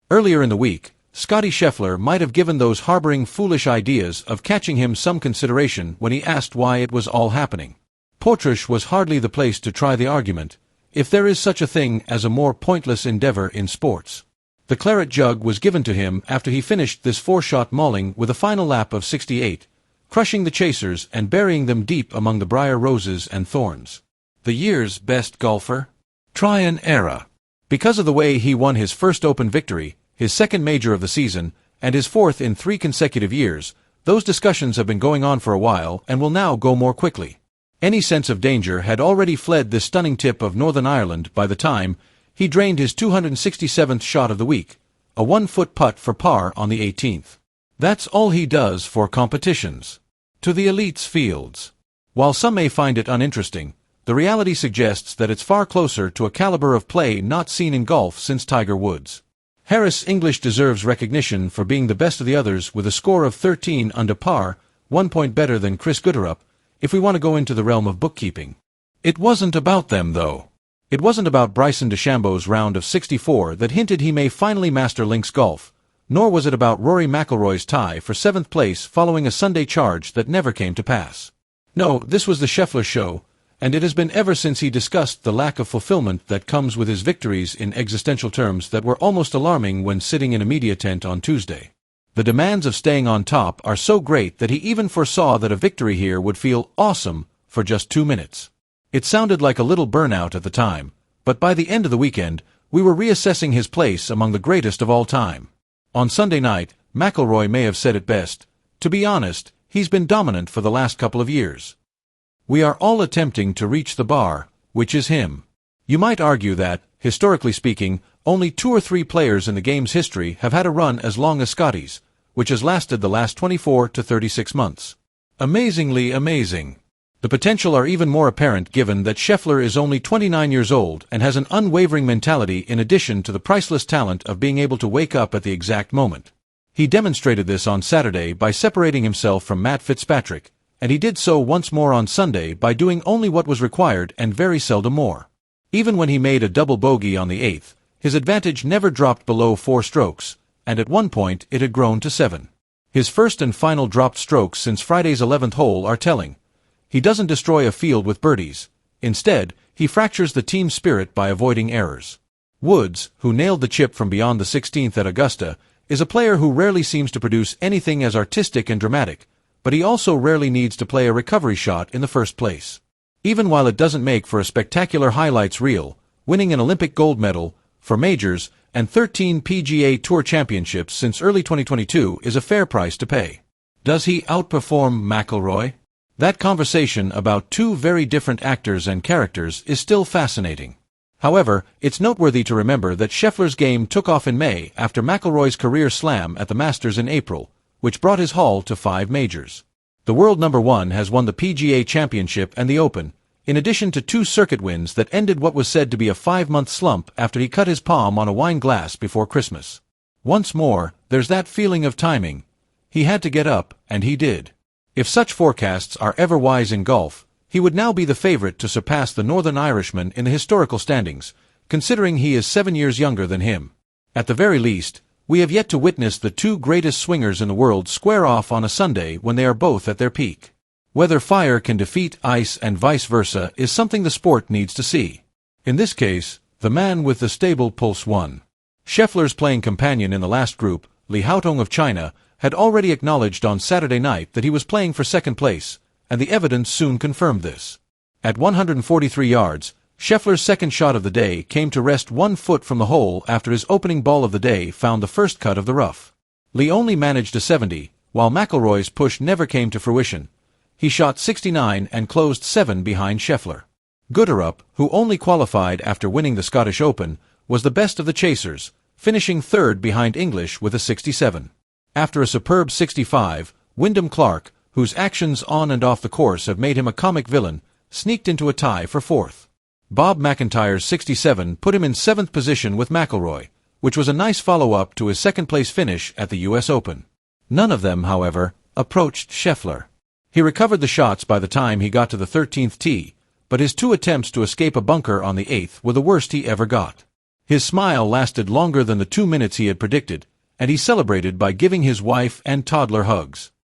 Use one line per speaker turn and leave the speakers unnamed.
Earlier in the week, Scottie Scheffler might have given those harboring foolish ideas of catching him some consideration when he asked why it was all happening. Portrush was hardly the place to try the argument, if there is such a thing as a more pointless endeavor in sports. The claret jug was given to him after he finished this four-shot mauling with a final lap of 68, crushing the chasers and burying them deep among the briar roses and thorns. The year's best golfer? Try an era. Because of the way he won his first Open victory, his second major of the season, and his fourth in 3 consecutive years, those discussions have been going on for a while and will now go more quickly. Any sense of danger had already fled this stunning tip of Northern Ireland by the time he drained his 267th shot of the week, a 1-foot putt for par on the 18th. That's all he does for competitions. To the elites fields. While some may find it uninteresting, the reality suggests that it's far closer to a caliber of play not seen in golf since Tiger Woods. Harris English deserves recognition for being the best of the others with a score of 13 under par, 1 point better than Chris Gooderup, if we want to go into the realm of bookkeeping. It wasn't about them, though. It wasn't about Bryson DeChambeau's round of 64 that hinted he may finally master links golf, nor was it about Rory McIlroy's tie for 7th place following a Sunday charge that never came to pass. No, this was the Scheffler show, and it has been ever since he discussed the lack of fulfillment that comes with his victories in existential terms that were almost alarming when sitting in a media tent on Tuesday. The demands of staying on top are so great that he even foresaw that a victory here would feel awesome for just 2 minutes. It sounded like a little burnout at the time, but by the end of the weekend, we were reassessing his place among the greatest of all time. On Sunday night, McIlroy may have said it best. To be honest, he's been dominant for the last couple of years. We are all attempting to reach the bar, which is him. You might argue that, historically speaking, only 2 or 3 players in the game's history have had a run as long as Scottie's, which has lasted the last 24 to 36 months. Amazingly amazing. The potential are even more apparent given that Scheffler is only 29 years old and has an unwavering mentality in addition to the priceless talent of being able to wake up at the exact moment. He demonstrated this on Saturday by separating himself from Matt Fitzpatrick, and he did so once more on Sunday by doing only what was required and very seldom more. Even when he made a double bogey on the 8th, his advantage never dropped below 4 strokes, and at one point it had grown to 7. His first and final dropped strokes since Friday's 11th hole are telling. He doesn't destroy a field with birdies. Instead, he fractures the team spirit by avoiding errors. Woods, who nailed the chip from beyond the 16th at Augusta, is a player who rarely seems to produce anything as artistic and dramatic, but he also rarely needs to play a recovery shot in the first place. Even while it doesn't make for a spectacular highlights reel, winning an Olympic gold medal, 4 majors, and 13 PGA Tour championships since early 2022 is a fair price to pay. Does he outperform McIlroy? That conversation about 2 very different actors and characters is still fascinating. However, it's noteworthy to remember that Scheffler's game took off in May after McIlroy's career slam at the Masters in April, which brought his haul to 5 majors. The world number 1 has won the PGA Championship and the Open, in addition to 2 circuit wins that ended what was said to be a 5-month slump after he cut his palm on a wine glass before Christmas. Once more, there's that feeling of timing. He had to get up, and he did. If such forecasts are ever wise in golf, he would now be the favorite to surpass the Northern Irishman in the historical standings, considering he is 7 years younger than him. At the very least, we have yet to witness the 2 greatest swingers in the world square off on a Sunday when they are both at their peak. Whether fire can defeat ice and vice versa is something the sport needs to see. In this case, the man with the stable pulse won. Scheffler's playing companion in the last group, Li Haotong of China, had already acknowledged on Saturday night that he was playing for second place, and the evidence soon confirmed this. At 143 yards, Scheffler's second shot of the day came to rest 1 foot from the hole after his opening ball of the day found the first cut of the rough. Li only managed a 70, while McIlroy's push never came to fruition. He shot 69 and closed 7 behind Scheffler. Gooderup, who only qualified after winning the Scottish Open, was the best of the chasers, finishing 3rd behind English with a 67. After a superb 65, Wyndham Clark, whose actions on and off the course have made him a comic villain, sneaked into a tie for 4th. Bob McIntyre's 67 put him in 7th position with McIlroy, which was a nice follow-up to his second-place finish at the U.S. Open. None of them, however, approached Scheffler. He recovered the shots by the time he got to the 13th tee, but his 2 attempts to escape a bunker on the 8th were the worst he ever got. His smile lasted longer than the 2 minutes he had predicted, and he celebrated by giving his wife and toddler hugs.